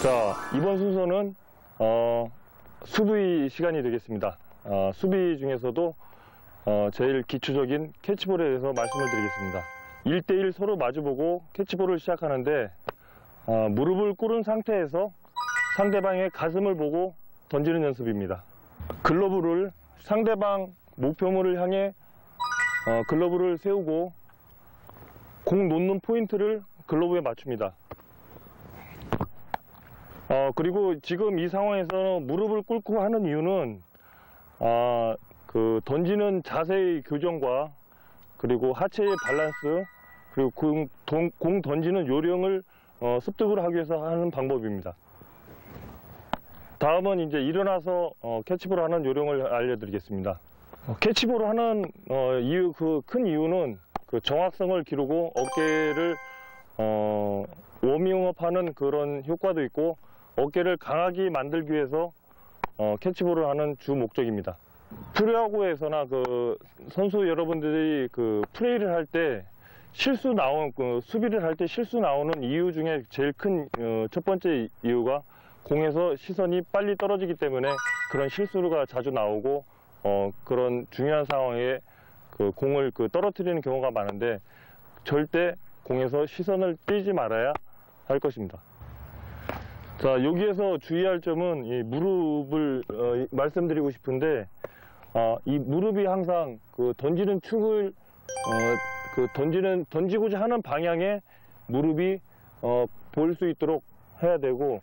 자, 이번 순서는 수비 시간이 되겠습니다. 수비 중에서도 제일 기초적인 캐치볼에 대해서 말씀을 드리겠습니다. 1대1 서로 마주보고 캐치볼을 시작하는데 무릎을 꿇은 상태에서 상대방의 가슴을 보고 던지는 연습입니다. 글러브를 상대방 목표물을 향해 글러브를 세우고 공 놓는 포인트를 글러브에 맞춥니다. 그리고 지금 이 상황에서 무릎을 꿇고 하는 이유는 던지는 자세의 교정과 그리고 하체의 밸런스 그리고 공 던지는 요령을 습득을 하기 위해서 하는 방법입니다. 다음은 이제 일어나서 캐치볼 하는 요령을 알려드리겠습니다. 캐치볼 하는 큰 이유는 정확성을 기르고 어깨를 워밍업하는 그런 효과도 있고 어깨를 강하게 만들기 위해서 캐치볼을 하는 주 목적입니다. 프로야구에서나 선수 여러분들이 플레이를 할 때 수비를 할 때 실수 나오는 이유 중에 제일 큰 첫 번째 이유가 공에서 시선이 빨리 떨어지기 때문에 그런 실수가 자주 나오고 그런 중요한 상황에 공을 떨어뜨리는 경우가 많은데 절대 공에서 시선을 떼지 말아야 할 것입니다. 자, 여기에서 주의할 점은 이 무릎을 말씀드리고 싶은데 이 무릎이 항상 던지는 축을 던지고자 하는 방향에 무릎이 보일 수 있도록 해야 되고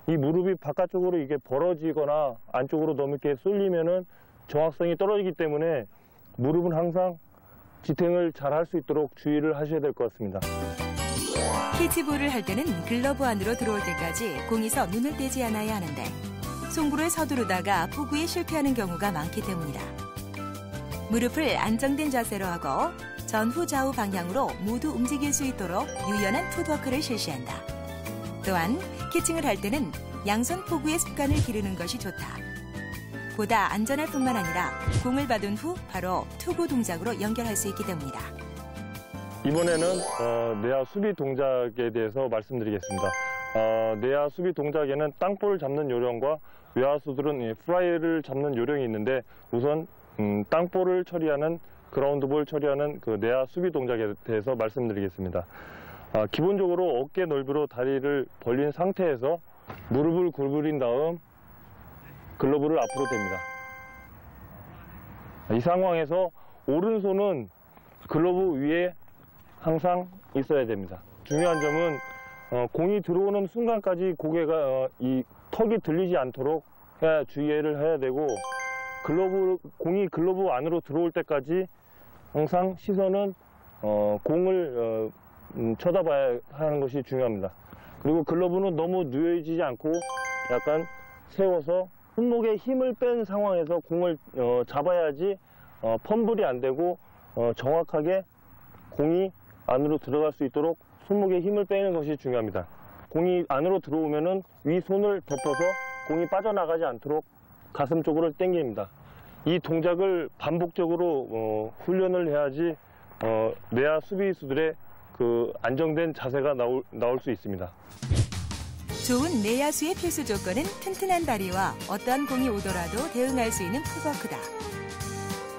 이 무릎이 바깥쪽으로 이게 벌어지거나 안쪽으로 너무 이렇게 쏠리면은 정확성이 떨어지기 때문에 무릎은 항상 지탱을 잘 할 수 있도록 주의를 하셔야 될 것 같습니다. 캐치볼을 할 때는 글러브 안으로 들어올 때까지 공에서 눈을 떼지 않아야 하는데 송구를 서두르다가 포구에 실패하는 경우가 많기 때문이다. 무릎을 안정된 자세로 하고 전후 좌우 방향으로 모두 움직일 수 있도록 유연한 풋워크를 실시한다. 또한 캐칭을 할 때는 양손 포구의 습관을 기르는 것이 좋다. 보다 안전할 뿐만 아니라 공을 받은 후 바로 투구 동작으로 연결할 수 있기 때문이다. 이번에는 내야 수비 동작에 대해서 말씀드리겠습니다. 내야 수비 동작에는 땅볼을 잡는 요령과 외야수들은 플라이를 잡는 요령이 있는데 우선 땅볼을 처리하는 그라운드볼 처리하는 내야 수비 동작에 대해서 말씀드리겠습니다. 기본적으로 어깨 넓이로 다리를 벌린 상태에서 무릎을 굽으린 다음 글러브를 앞으로 댑니다. 이 상황에서 오른손은 글러브 위에 항상 있어야 됩니다. 중요한 점은 공이 들어오는 순간까지 고개가 이 턱이 들리지 않도록 주의를 해야 되고 공이 글러브 안으로 들어올 때까지 항상 시선은 공을 쳐다봐야 하는 것이 중요합니다. 그리고 글러브는 너무 누워지지 않고 약간 세워서 손목에 힘을 뺀 상황에서 공을 잡아야지 펌블이 안 되고 정확하게 공이 안으로 들어갈 수 있도록 손목에 힘을 빼는 것이 중요합니다. 공이 안으로 들어오면은 위 손을 덮어서 공이 빠져나가지 않도록 가슴 쪽으로 당깁니다. 이 동작을 반복적으로 훈련을 해야지 내야 수비수들의 안정된 자세가 나올 수 있습니다. 좋은 내야수의 필수 조건은 튼튼한 다리와 어떠한 공이 오더라도 대응할 수 있는 풋워크다.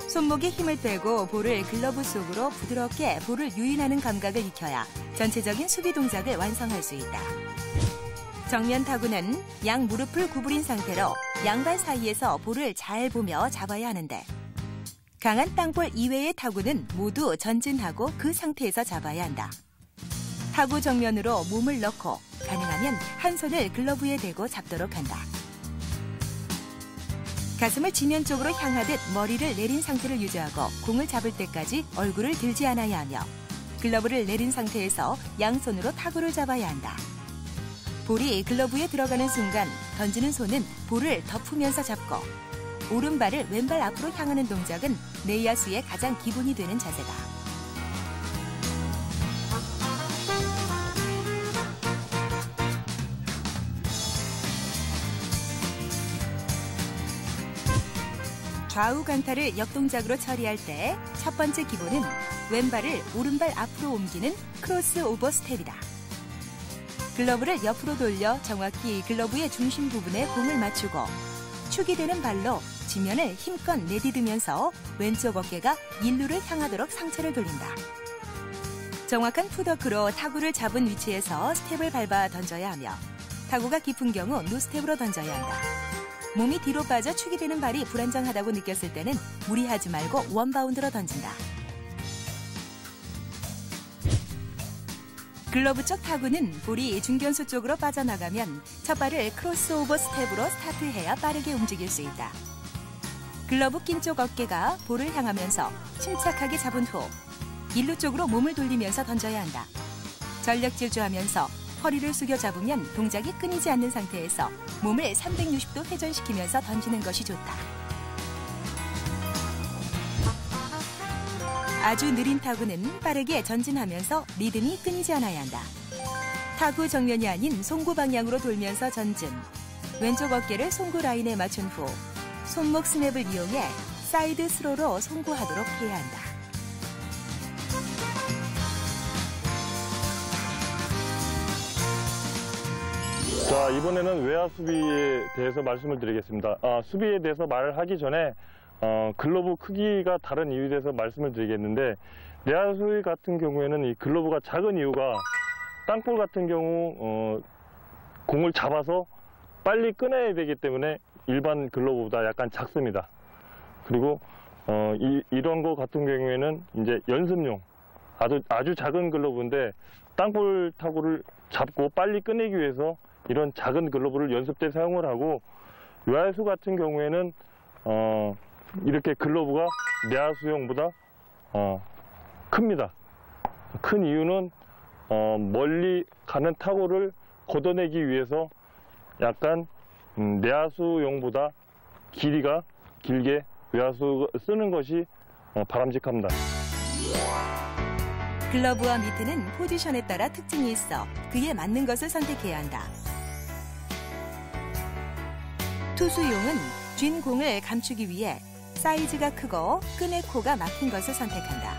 손목에 힘을 빼고 볼을 글러브 속으로 부드럽게 볼을 유인하는 감각을 익혀야 전체적인 수비 동작을 완성할 수 있다. 정면 타구는 양 무릎을 구부린 상태로 양발 사이에서 볼을 잘 보며 잡아야 하는데 강한 땅볼 이외의 타구는 모두 전진하고 그 상태에서 잡아야 한다. 타구 정면으로 몸을 넣고 가능하면 한 손을 글러브에 대고 잡도록 한다. 가슴을 지면 쪽으로 향하듯 머리를 내린 상태를 유지하고 공을 잡을 때까지 얼굴을 들지 않아야 하며 글러브를 내린 상태에서 양손으로 타구를 잡아야 한다. 볼이 글러브에 들어가는 순간 던지는 손은 볼을 덮으면서 잡고 오른발을 왼발 앞으로 향하는 동작은 내야수의 가장 기본이 되는 자세다. 좌우 강타를 역동작으로 처리할 때 첫 번째 기본은 왼발을 오른발 앞으로 옮기는 크로스 오버 스텝이다. 글러브를 옆으로 돌려 정확히 글러브의 중심 부분에 공을 맞추고 축이 되는 발로 지면을 힘껏 내디디면서 왼쪽 어깨가 일루를 향하도록 상체를 돌린다. 정확한 풋워크로 타구를 잡은 위치에서 스텝을 밟아 던져야 하며 타구가 깊은 경우 노스텝으로 던져야 한다. 몸이 뒤로 빠져 축이 되는 발이 불안정하다고 느꼈을 때는 무리하지 말고 원바운드로 던진다. 글러브 쪽 타구는 볼이 중견수 쪽으로 빠져나가면 첫 발을 크로스오버 스텝으로 스타트해야 빠르게 움직일 수 있다. 글러브 낀 쪽 어깨가 볼을 향하면서 침착하게 잡은 후 일루 쪽으로 몸을 돌리면서 던져야 한다. 전력 질주하면서 허리를 숙여 잡으면 동작이 끊이지 않는 상태에서 몸을 360도 회전시키면서 던지는 것이 좋다. 아주 느린 타구는 빠르게 전진하면서 리듬이 끊이지 않아야 한다. 타구 정면이 아닌 송구 방향으로 돌면서 전진. 왼쪽 어깨를 송구 라인에 맞춘 후 손목 스냅을 이용해 사이드 스로로 송구하도록 해야 한다. 자, 이번에는 외야 수비에 대해서 말씀을 드리겠습니다. 수비에 대해서 말을 하기 전에 글러브 크기가 다른 이유에 대해서 말씀을 드리겠는데, 내야 수비 같은 경우에는 이 글러브가 작은 이유가 땅볼 같은 경우 공을 잡아서 빨리 꺼내야 되기 때문에 일반 글러브보다 약간 작습니다. 그리고 이런 거 같은 경우에는 이제 연습용 아주 작은 글러브인데 땅볼 타구를 잡고 빨리 꺼내기 위해서 이런 작은 글러브를 연습 때 사용을 하고, 외야수 같은 경우에는 이렇게 글러브가 내야수용보다 큽니다. 큰 이유는 멀리 가는 타구를 걷어내기 위해서 약간 내야수용보다 길이가 길게 외야수 쓰는 것이 바람직합니다. 글러브와 미트는 포지션에 따라 특징이 있어 그에 맞는 것을 선택해야 한다. 투수용은 쥔 공을 감추기 위해 사이즈가 크고 끈의 코가 막힌 것을 선택한다.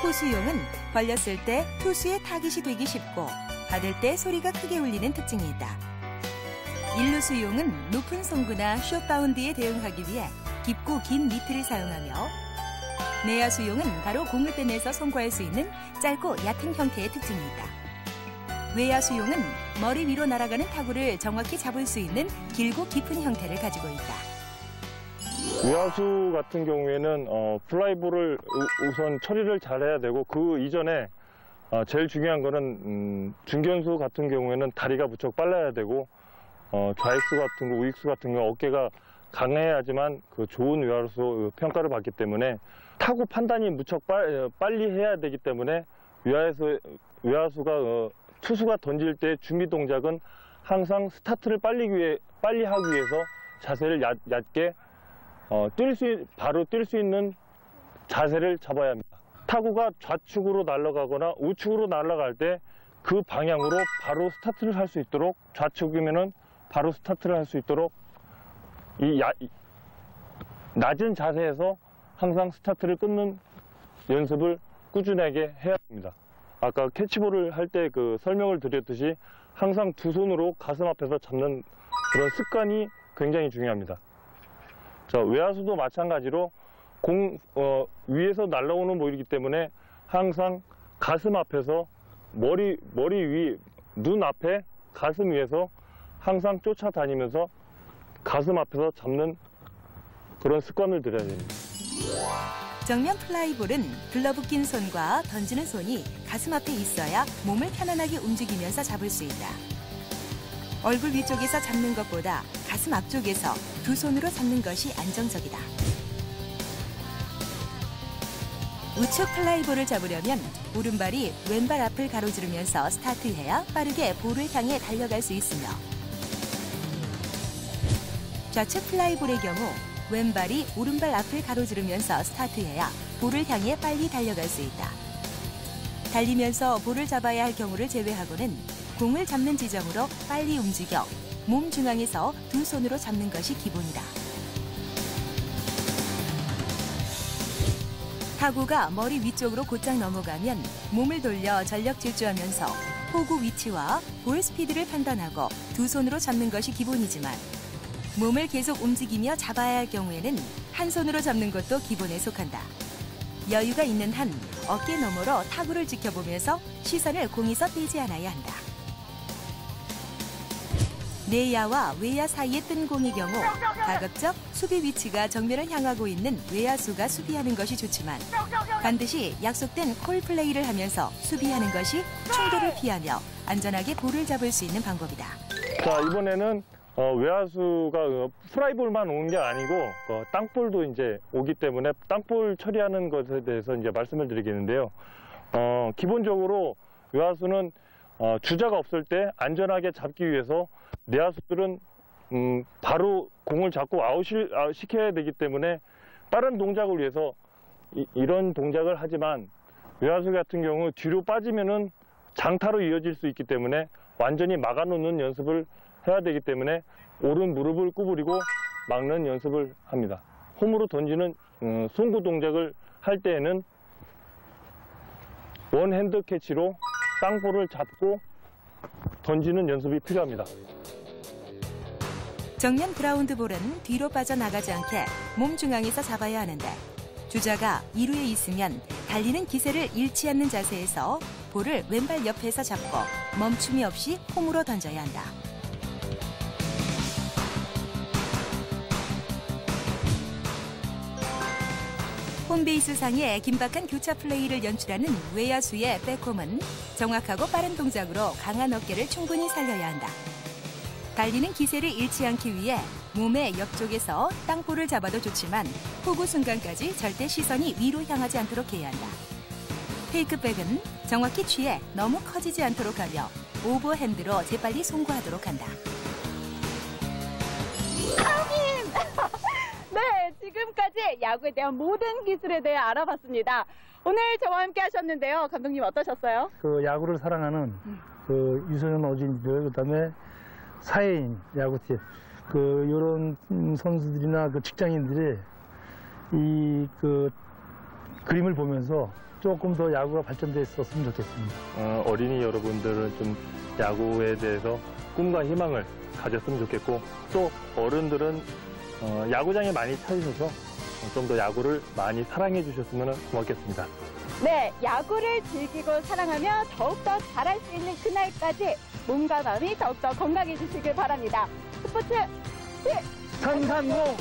포수용은 벌렸을 때 투수의 타깃이 되기 쉽고 받을 때 소리가 크게 울리는 특징이 있다. 일루수용은 높은 송구나 숏바운드에 대응하기 위해 깊고 긴 미트를 사용하며, 내야수용은 바로 공을 빼내서 송구할 수 있는 짧고 얕은 형태의 특징이 있다. 외야수용은 머리 위로 날아가는 타구를 정확히 잡을 수 있는 길고 깊은 형태를 가지고 있다. 외야수 같은 경우에는 플라이볼을 우선 처리를 잘해야 되고, 그 이전에 제일 중요한 거는 중견수 같은 경우에는 다리가 무척 빨라야 되고, 좌익수 같은 거, 우익수 같은 거 어깨가 강해야지만 그 좋은 외야수 평가를 받기 때문에 타구 판단이 무척 빨리 해야 되기 때문에 외야수가 투수가 던질 때 준비 동작은 항상 스타트를 빨리 하기 위해서 자세를 얕게 바로 뛸 수 있는 자세를 잡아야 합니다. 타구가 좌측으로 날아가거나 우측으로 날아갈 때 그 방향으로 바로 스타트를 할 수 있도록, 좌측이면은 바로 스타트를 할 수 있도록 이 낮은 자세에서 항상 스타트를 끊는 연습을 꾸준하게 해야 합니다. 아까 캐치볼을 할 때 그 설명을 드렸듯이 항상 두 손으로 가슴 앞에서 잡는 그런 습관이 굉장히 중요합니다. 자, 외야수도 마찬가지로 위에서 날아오는 볼이기 때문에 항상 가슴 앞에서 머리 위, 눈 앞에 가슴 위에서 항상 쫓아다니면서 가슴 앞에서 잡는 그런 습관을 들여야 됩니다. 정면 플라이볼은 글러브 낀 손과 던지는 손이 가슴 앞에 있어야 몸을 편안하게 움직이면서 잡을 수 있다. 얼굴 위쪽에서 잡는 것보다 가슴 앞쪽에서 두 손으로 잡는 것이 안정적이다. 우측 플라이볼을 잡으려면 오른발이 왼발 앞을 가로지르면서 스타트해야 빠르게 볼을 향해 달려갈 수 있으며, 좌측 플라이볼의 경우 왼발이 오른발 앞을 가로지르면서 스타트해야 볼을 향해 빨리 달려갈 수 있다. 달리면서 볼을 잡아야 할 경우를 제외하고는 공을 잡는 지점으로 빨리 움직여 몸 중앙에서 두 손으로 잡는 것이 기본이다. 타구가 머리 위쪽으로 곧장 넘어가면 몸을 돌려 전력 질주하면서 호구 위치와 볼 스피드를 판단하고 두 손으로 잡는 것이 기본이지만 몸을 계속 움직이며 잡아야 할 경우에는 한 손으로 잡는 것도 기본에 속한다. 여유가 있는 한 어깨 너머로 타구를 지켜보면서 시선을 공에서 떼지 않아야 한다. 내야와 외야 사이에 뜬 공의 경우 가급적 수비 위치가 정면을 향하고 있는 외야수가 수비하는 것이 좋지만 반드시 약속된 콜 플레이를 하면서 수비하는 것이 충돌을 피하며 안전하게 볼을 잡을 수 있는 방법이다. 자, 이번에는 외야수가 프라이볼만 오는 게 아니고 땅볼도 이제 오기 때문에 땅볼 처리하는 것에 대해서 이제 말씀을 드리겠는데요. 기본적으로 외야수는 주자가 없을 때 안전하게 잡기 위해서 내야수들은 바로 공을 잡고 아웃을 시켜야 되기 때문에 빠른 동작을 위해서 이런 동작을 하지만 외야수 같은 경우 뒤로 빠지면은 장타로 이어질 수 있기 때문에 완전히 막아놓는 연습을 해야 되기 때문에 오른 무릎을 구부리고 막는 연습을 합니다. 홈으로 던지는 송구 동작을 할 때에는 원핸드 캐치로 땅볼을 잡고 던지는 연습이 필요합니다. 정면 그라운드 볼은 뒤로 빠져나가지 않게 몸 중앙에서 잡아야 하는데 주자가 2루에 있으면 달리는 기세를 잃지 않는 자세에서 볼을 왼발 옆에서 잡고 멈춤이 없이 홈으로 던져야 한다. 홈베이스 상의 긴박한 교차 플레이를 연출하는 외야수의 백홈은 정확하고 빠른 동작으로 강한 어깨를 충분히 살려야 한다. 달리는 기세를 잃지 않기 위해 몸의 옆쪽에서 땅볼을 잡아도 좋지만 호구 순간까지 절대 시선이 위로 향하지 않도록 해야 한다. 테이크백은 정확히 취해 너무 커지지 않도록 하며 오버핸드로 재빨리 송구하도록 한다. 네, 지금까지 야구에 대한 모든 기술에 대해 알아봤습니다. 오늘 저와 함께 하셨는데요. 감독님 어떠셨어요? 그 야구를 사랑하는 그 유소년 어린이들, 그다음에 사회인 야구팀, 그 요런 선수들이나 그 직장인들이 이 그 그림을 보면서 조금 더 야구가 발전됐었으면 좋겠습니다. 어린이 여러분들은 좀 야구에 대해서 꿈과 희망을 가졌으면 좋겠고 또 어른들은 야구장에 많이 찾으셔서 좀 더 야구를 많이 사랑해 주셨으면 고맙겠습니다. 네, 야구를 즐기고 사랑하며 더욱더 잘할 수 있는 그날까지 몸과 마음이 더욱더 건강해지시길 바랍니다. 스포츠 산산공!